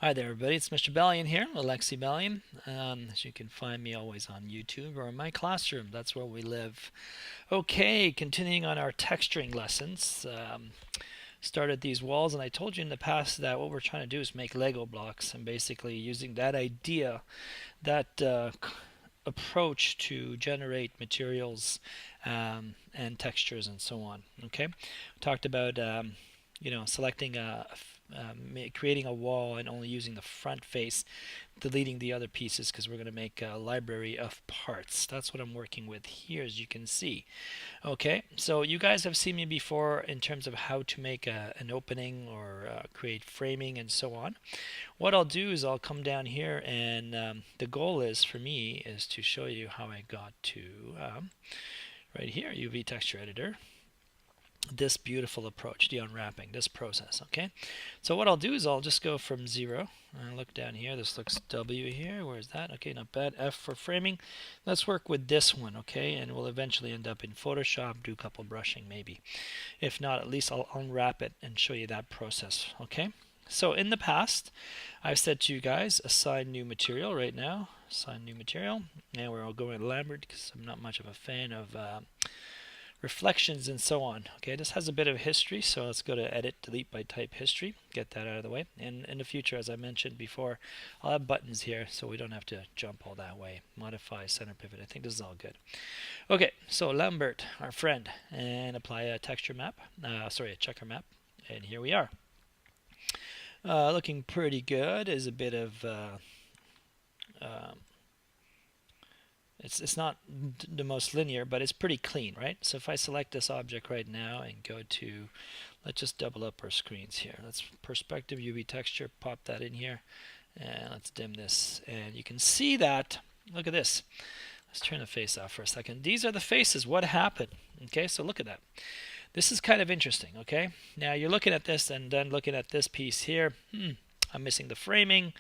Hi there, everybody. It's Mr. Balian here, Alexi Balian. As you can find me always on YouTube or in my classroom. That's where we live. Okay, continuing on our texturing lessons. Started these walls, and I told you in the past that what we're trying to do is make Lego blocks, and basically using that idea, that approach to generate materials and textures and so on. Okay, we talked about selecting creating a wall and only using the front face, deleting the other pieces because we're going to make a library of parts. That's what I'm working with here, as you can see. Okay, so you guys have seen me before in terms of how to make an opening or create framing and so on. What I'll do is I'll come down here, and the goal is for me is to show you how I got to right here, UV texture editor, this beautiful approach, the unwrapping, this process. Okay, so what I'll do is I'll just go from 0 and look down here. This looks W here. Where's that? Okay, not bad. F for framing. Let's work with this one. Okay, and we'll eventually end up in Photoshop, do a couple brushing maybe. If not, at least I'll unwrap it and show you that process. Okay, so in the past I've said to you guys, assign new material. Right now, assign new material, and we're all going Lambert because I'm not much of a fan of reflections and so on. Okay, this has a bit of history, so let's go to edit, delete by type history, get that out of the way. And in the future, as I mentioned before, I'll have buttons here so we don't have to jump all that way. Modify center pivot. I think this is all good. Okay, so Lambert, our friend, and apply a texture map, a checker map, and here we are. Looking pretty good. Is a bit of it's not the most linear, but it's pretty clean, right? So if I select this object right now and go to, let's just double up our screens here. Let's perspective UV texture, pop that in here, and let's dim this. And you can see that, look at this. Let's turn the face off for a second. These are the faces. What happened? Okay, so look at that. This is kind of interesting, okay? Now you're looking at this and then looking at this piece here. I'm missing the framing.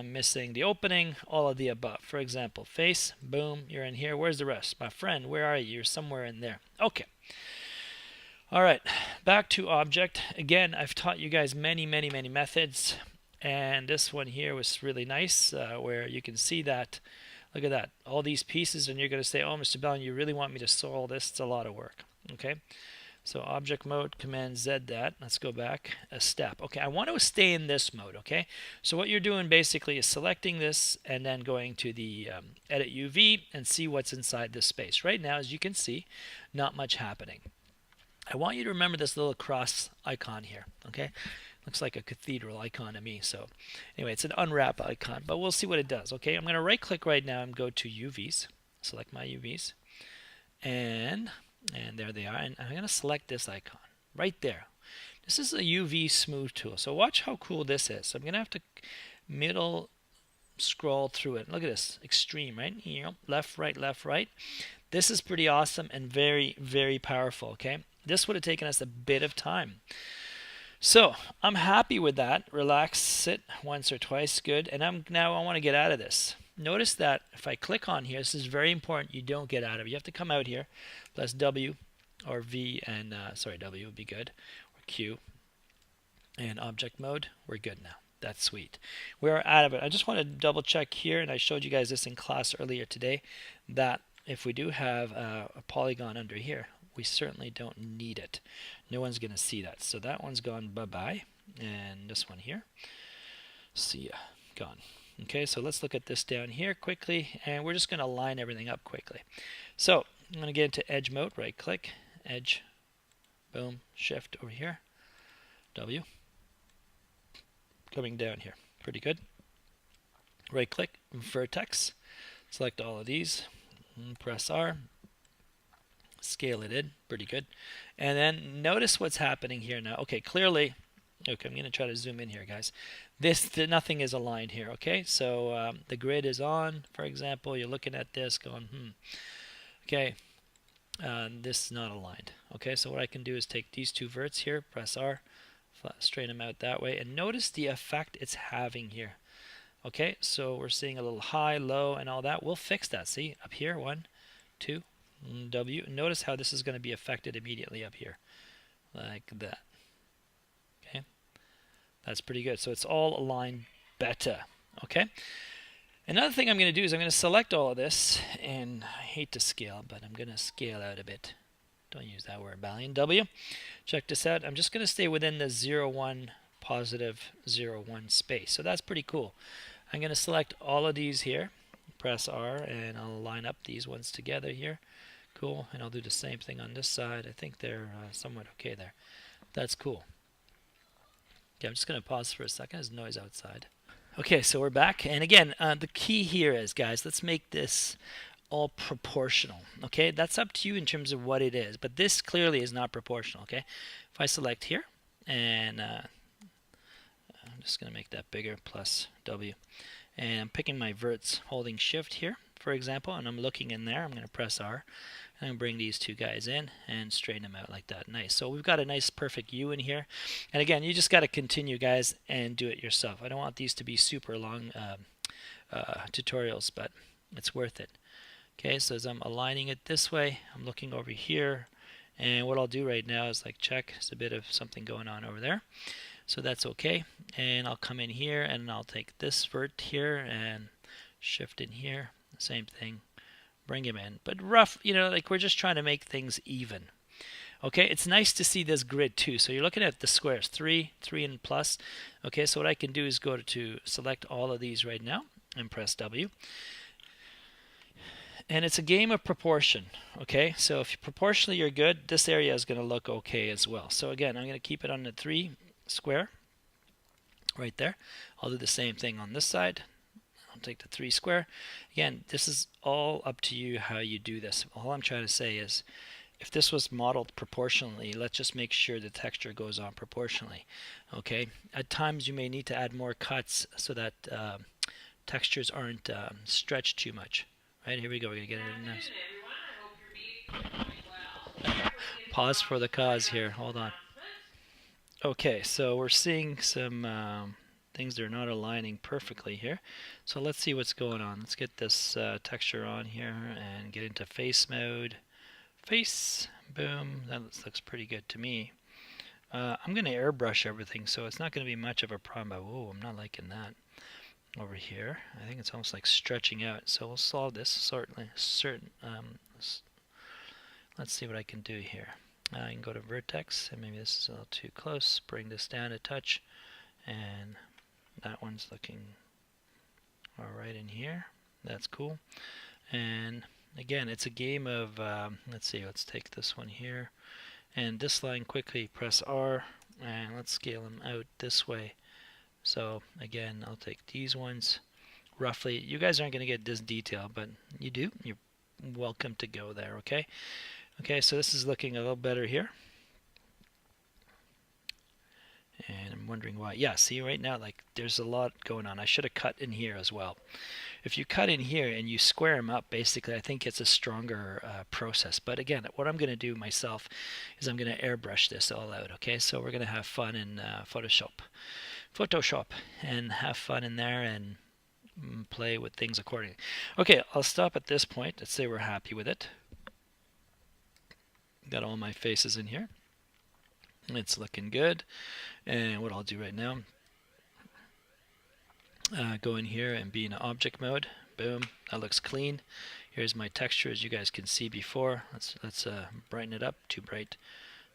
Missing the opening, all of the above. For example, face, boom, you're in here. Where's the rest? My friend, where are you? You're somewhere in there. Okay. All right, back to object. Again, I've taught you guys many methods, and this one here was really nice, where you can see that, look at that, all these pieces, and you're going to say, oh, Mr. Balian, you really want me to sew all this? It's a lot of work. Okay. So object mode, Command Z that. Let's go back a step. Okay, I want to stay in this mode, okay? So what you're doing basically is selecting this and then going to the Edit UV and see what's inside this space. Right now, as you can see, not much happening. I want you to remember this little cross icon here, okay? Looks like a cathedral icon to me. So anyway, it's an unwrap icon, but we'll see what it does, okay? I'm going to right-click right now and go to UVs, select my UVs, and there they are, and I'm going to select this icon right there. This is a UV smooth tool, so watch how cool this is. So I'm going to have to middle scroll through it. Look at this, extreme, right? Here, left, right. This is pretty awesome and very powerful, okay? This would have taken us a bit of time. So I'm happy with that. Relax it once or twice, good. And I want to get out of this. Notice that if I click on here, this is very important, you don't get out of it. You have to come out here, press W or V, and W would be good, or Q, and object mode, we're good now. That's sweet. We're out of it. I just want to double check here, and I showed you guys this in class earlier today, that if we do have a polygon under here, we certainly don't need it. No one's going to see that. So that one's gone bye-bye, and this one here, see ya, gone. Okay, so let's look at this down here quickly, and we're just going to line everything up quickly. So I'm going to get into edge mode, right click, edge, boom, shift over here, W, coming down here, pretty good. Right click, vertex, select all of these, press R, scale it in, pretty good. And then notice what's happening here now. Okay, clearly, okay, I'm going to try to zoom in here, guys. Nothing is aligned here, okay? So the grid is on, for example. You're looking at this going, okay, this is not aligned. Okay, so what I can do is take these two verts here, press R, straighten them out that way, and notice the effect it's having here. Okay, so we're seeing a little high, low, and all that. We'll fix that. See, up here, 1, 2, W. Notice how this is going to be affected immediately up here, like that. That's pretty good. So it's all aligned better. Okay. Another thing I'm going to do is I'm going to select all of this, and I hate to scale, but I'm going to scale out a bit. Don't use that word, Balian. W. Check this out. I'm just going to stay within the 0, 1, positive 0, 1 space. So that's pretty cool. I'm going to select all of these here, press R, and I'll line up these ones together here. Cool. And I'll do the same thing on this side. I think they're somewhat okay there. That's cool. Okay, I'm just going to pause for a second. There's noise outside. Okay, so we're back. And again, the key here is, guys, let's make this all proportional. Okay, that's up to you in terms of what it is. But this clearly is not proportional. Okay, if I select here, and I'm just going to make that bigger, plus W. And I'm picking my verts, holding shift here, for example, and I'm looking in there. I'm going to press R. I'm going to bring these two guys in and straighten them out like that. Nice. So we've got a nice perfect U in here. And again, you just got to continue, guys, and do it yourself. I don't want these to be super long tutorials, but it's worth it. Okay, so as I'm aligning it this way, I'm looking over here. And what I'll do right now is like check. There's a bit of something going on over there. So that's okay. And I'll come in here and I'll take this vert here and shift in here. Same thing. Bring him in. But rough, you know, like we're just trying to make things even. Okay, it's nice to see this grid too. So you're looking at the squares, 3, 3, and plus. Okay, so what I can do is go to select all of these right now and press W. And it's a game of proportion. Okay, so if proportionally you're good, this area is going to look okay as well. So again, I'm going to keep it on the 3 square right there. I'll do the same thing on this side. I'll take the 3 square. Again, this is all up to you how you do this. All I'm trying to say is if this was modeled proportionally, let's just make sure the texture goes on proportionally. Okay, at times you may need to add more cuts so that textures aren't stretched too much. Right, here we go. We're going to get it in nice. Pause for the cause here. Hold on. Okay, so we're seeing some things that are not aligning perfectly here. So let's see what's going on. Let's get this texture on here and get into face mode. Face, boom, that looks pretty good to me. I'm going to airbrush everything, so it's not going to be much of a problem. But whoa, I'm not liking that over here. I think it's almost like stretching out. So we'll solve this certainly. Let's see what I can do here. I can go to vertex, and maybe this is a little too close. Bring this down a touch, and that one's looking all right in here. That's cool. And again, it's a game of, let's see, let's take this one here. And this line quickly, press R, and let's scale them out this way. So again, I'll take these ones roughly. You guys aren't going to get this detail, but you do. You're welcome to go there, okay? Okay, so this is looking a little better here. And I'm wondering why. Yeah, see right now, like there's a lot going on. I should have cut in here as well. If you cut in here and you square them up, basically, I think it's a stronger process. But again, what I'm going to do myself is I'm going to airbrush this all out. Okay, so we're going to have fun in Photoshop, and have fun in there and play with things accordingly. Okay, I'll stop at this point. Let's say we're happy with it. Got all my faces in here. It's looking good. And what I'll do right now, go in here and be in object mode. Boom, that looks clean. Here's my texture, as you guys can see before. Let's brighten it up. Too bright.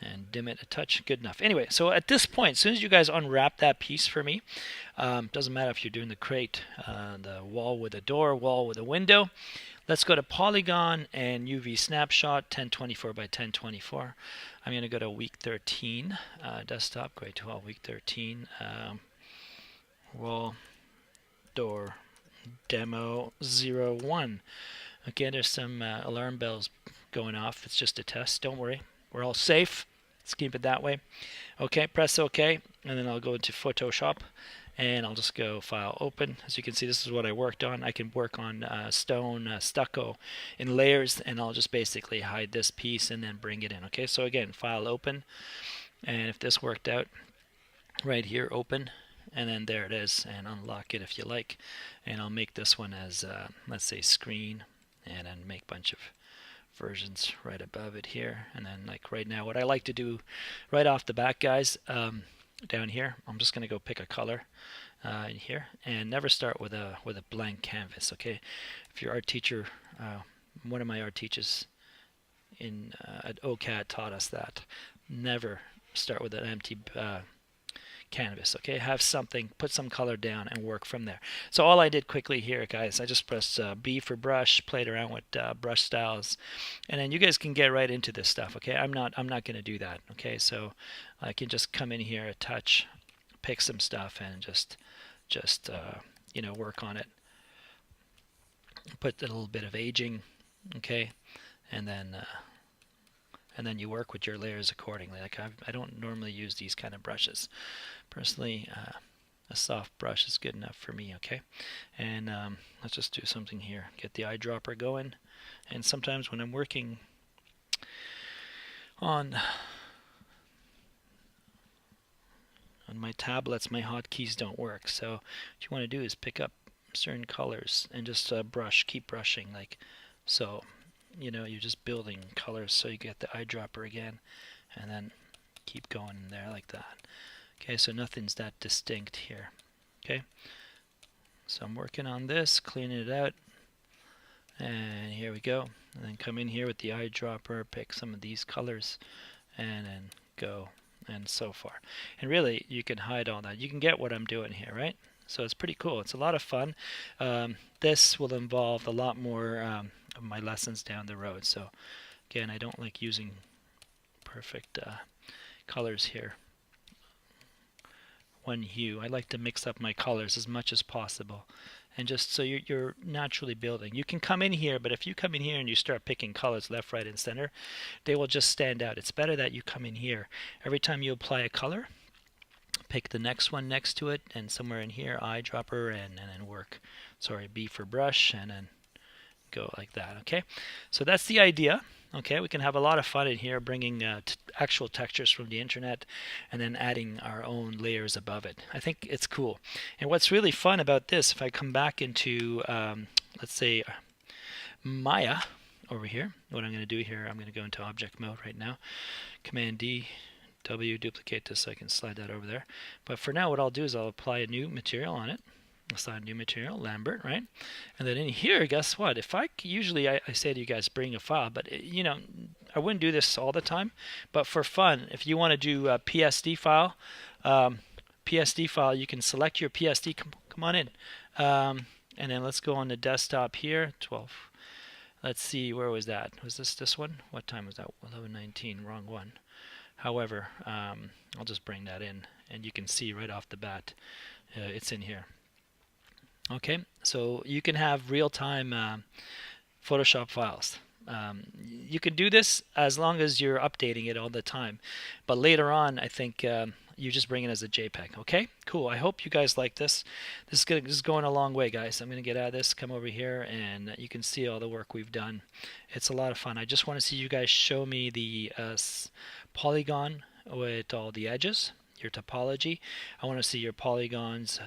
And dim it a touch. Good enough. Anyway, so at this point, as soon as you guys unwrap that piece for me, doesn't matter if you're doing the crate, the wall with a door, wall with a window. Let's go to polygon and UV snapshot, 1024 by 1024. I'm going to go to week 13, desktop, grade 12, week 13, wall, door, demo 01. Okay, there's some alarm bells going off. It's just a test. Don't worry. We're all safe. Let's keep it that way. Okay, press OK, and then I'll go into Photoshop, and I'll just go File, Open. As you can see, this is what I worked on. I can work on stone stucco in layers, and I'll just basically hide this piece and then bring it in. Okay, so again, File, Open, and if this worked out, right here, Open, and then there it is, and unlock it if you like. And I'll make this one as, let's say, screen, and then make a bunch of versions right above it here. And then like right now, what I like to do right off the bat, guys, down here, I'm just going to go pick a color in here, and never start with a blank canvas. Okay, if your art teacher, one of my art teachers in at OCAD taught us that never start with an empty canvas. Okay, have something, put some color down and work from there. So all I did quickly here, guys, I just pressed B for brush, played around with brush styles, and then you guys can get right into this stuff. Okay, I'm not going to do that. Okay, so I can just come in here, touch, pick some stuff, and just you know, work on it. Put a little bit of aging. Okay, and then you work with your layers accordingly. Like I don't normally use these kind of brushes. Personally, a soft brush is good enough for me. Okay, and let's just do something here. Get the eyedropper going. And sometimes when I'm working on my tablets, my hotkeys don't work. So what you want to do is pick up certain colors and just brush, keep brushing, like so. You know, you're just building colors so you get the eyedropper again, and then keep going in there like that. Okay, so nothing's that distinct here. Okay, so I'm working on this, cleaning it out, and here we go. And then come in here with the eyedropper, pick some of these colors, and then go, and so far. And really, you can hide all that. You can get what I'm doing here, right? So it's pretty cool. It's a lot of fun. This will involve a lot more of my lessons down the road. So again, I don't like using perfect colors here. One hue. I like to mix up my colors as much as possible. And just so you're naturally building. You can come in here, but if you come in here and you start picking colors left, right, and center, they will just stand out. It's better that you come in here. Every time you apply a color, pick the next one next to it, and somewhere in here, eyedropper, and then work. Sorry, B for brush, and then go like that. Okay, so that's the idea. Okay, we can have a lot of fun in here, bringing actual textures from the internet, and then adding our own layers above it. I think it's cool. And what's really fun about this, if I come back into, let's say, Maya over here, what I'm going to do here, I'm going to go into object mode right now. Command D, W, duplicate this so I can slide that over there. But for now, what I'll do is I'll apply a new material on it. Assign new material, Lambert, right? And then in here, guess what? If I usually I say to you guys, bring a file, but you know, I wouldn't do this all the time. But for fun, if you want to do a PSD file, you can select your PSD. Come on in, and then let's go on the desktop here. 12. Let's see, where was that? Was this one? What time was that? 11:19. Wrong one. However, I'll just bring that in, and you can see right off the bat, it's in here. Okay, so you can have real-time Photoshop files. You can do this as long as you're updating it all the time. But later on, I think you just bring it as a JPEG. Okay, cool. I hope you guys like this. This is going a long way, guys. I'm going to get out of this, come over here, and you can see all the work we've done. It's a lot of fun. I just want to see you guys show me the polygon with all the edges, your topology. I want to see your polygons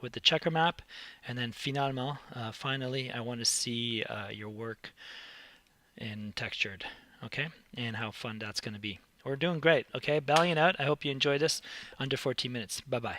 with the checker map, and then finally I want to see your work in textured, okay, and how fun that's going to be. We're doing great. Okay, Balian out. I hope you enjoyed this. Under 14 minutes. Bye bye.